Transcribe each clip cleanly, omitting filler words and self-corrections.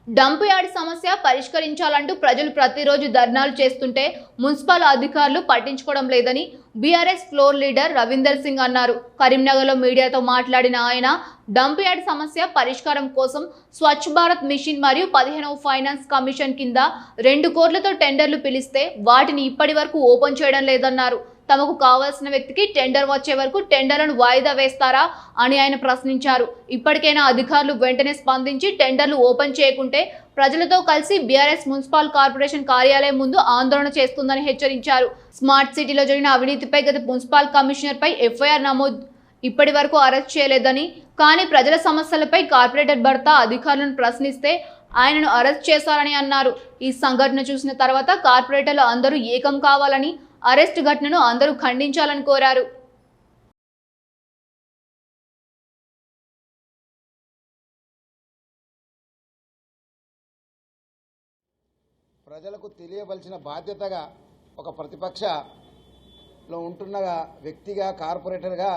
Dump yard సమస్య పరిష్కరించాలంటూ ప్రజలు ప్రతిరోజు ధర్నాలు చేస్తుంటే మున్సిపల్ అధికారులు పట్టించుకోవడం లేదని BRS floor leader Ravinder Singh అన్నారు. కరీంనగర్లో మీడియాతో మాట్లాడిన ఆయన డంప్ యార్డ్ సమస్య పరిష్కారం కోసం స్వచ్ఛ భారత్ మిషన్ మరియు 15వ ఫైనాన్స్ కమిషన్ కింద 2 కోట్లతో టెండర్లు పిలిస్తే వాటిని ఇప్పటి వరకు ఓపెన్ చేయడం లేదన్నారు. తమకు కావాల్సిన వ్యక్తికి టెండర్ వచ్చే వరకు టెండర్లను వాయిదా వేస్తారా అని ఆయన ప్రశ్నించారు. ఇప్పటికైనా అధికారులు వెంటనే స్పందించి టెండర్లు ఓపెన్ చేయకుంటే ప్రజలతో కలిసి బీఆర్ఎస్ మున్సిపల్ కార్పొరేషన్ కార్యాలయం ముందు ఆందోళన చేస్తుందని హెచ్చరించారు. స్మార్ట్ సిటీలో జరిగిన అవినీతిపై గత మున్సిపల్ కమిషనర్పై ఎఫ్ఐఆర్ నమోదు ఇప్పటి వరకు అరెస్ట్ చేయలేదని, కానీ ప్రజల సమస్యలపై కార్పొరేటర్ భర్త అధికారులను ప్రశ్నిస్తే ఆయనను అరెస్ట్ చేశారని అన్నారు. ఈ సంఘటన చూసిన తర్వాత కార్పొరేటర్లు అందరూ ఏకం కావాలని, అరెస్ట్ ఘటనను అందరూ ఖండించాలని కోరారు. ప్రజలకు తెలియవలసిన బాధ్యతగా ఒక ప్రతిపక్షలో ఉంటున్న వ్యక్తిగా, కార్పొరేటర్గా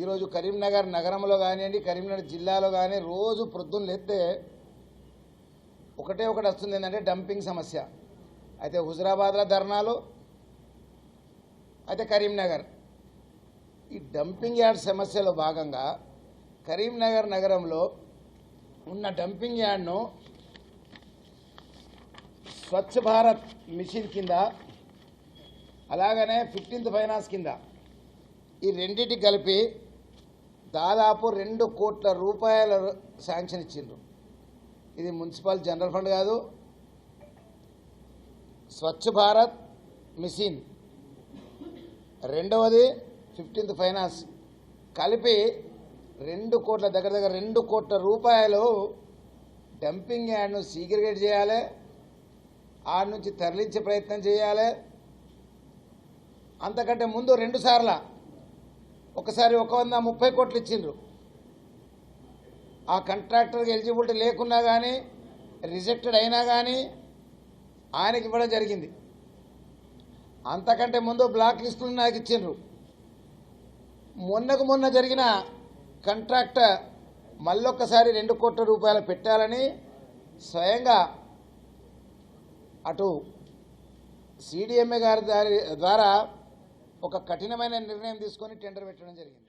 ఈరోజు కరీంనగర్ నగరంలో కానివ్వండి, కరీంనగర్ జిల్లాలో కానీ రోజు ప్రొద్దున లేస్తే ఒకటి వస్తుంది, ఏంటంటే డంపింగ్ సమస్య. అయితే హుజరాబాద్లో ధర్నాలు, అయితే కరీంనగర్ ఈ డంపింగ్ యార్డ్ సమస్యలో భాగంగా కరీంనగర్ నగరంలో ఉన్న డంపింగ్ యార్డ్ను స్వచ్ఛ భారత్ మిషన్ కింద, అలాగనే 15th ఫైనాన్స్ కింద ఈ రెండింటికి కలిపి దాదాపు 2 కోట్ల రూపాయల శాంక్షన్ ఇచ్చిండ్రు. ఇది మున్సిపల్ జనరల్ ఫండ్ కాదు, స్వచ్ఛ భారత్ మిషన్, రెండవది 15th ఫైనాన్స్ కలిపి 2 కోట్ల దగ్గర 2 కోట్ల రూపాయలు డంపింగ్ యార్డ్ను సీగ్రిగేట్ చేయాలి, ఆడ నుంచి తరలించే ప్రయత్నం చేయాలి. అంతకంటే ముందు 2 సార్లు ఒకసారి 130 కోట్లు ఇచ్చిండ్రు. ఆ కాంట్రాక్టర్కి ఎలిజిబిలిటీ లేకున్నా కానీ, రిజెక్టెడ్ అయినా కానీ ఆయనకి ఇవ్వడం జరిగింది. అంతకంటే ముందు బ్లాక్ లిస్టులు నాకు ఇచ్చిండ్రు. మొన్న జరిగిన కాంట్రాక్టర్ మళ్ళొక్కసారి 2 కోట్ల రూపాయలు పెట్టాలని స్వయంగా అటు సిడిఎంఏ గారి ద్వారా ఒక కఠినమైన నిర్ణయం తీసుకొని టెండర్ పెట్టడం జరిగింది.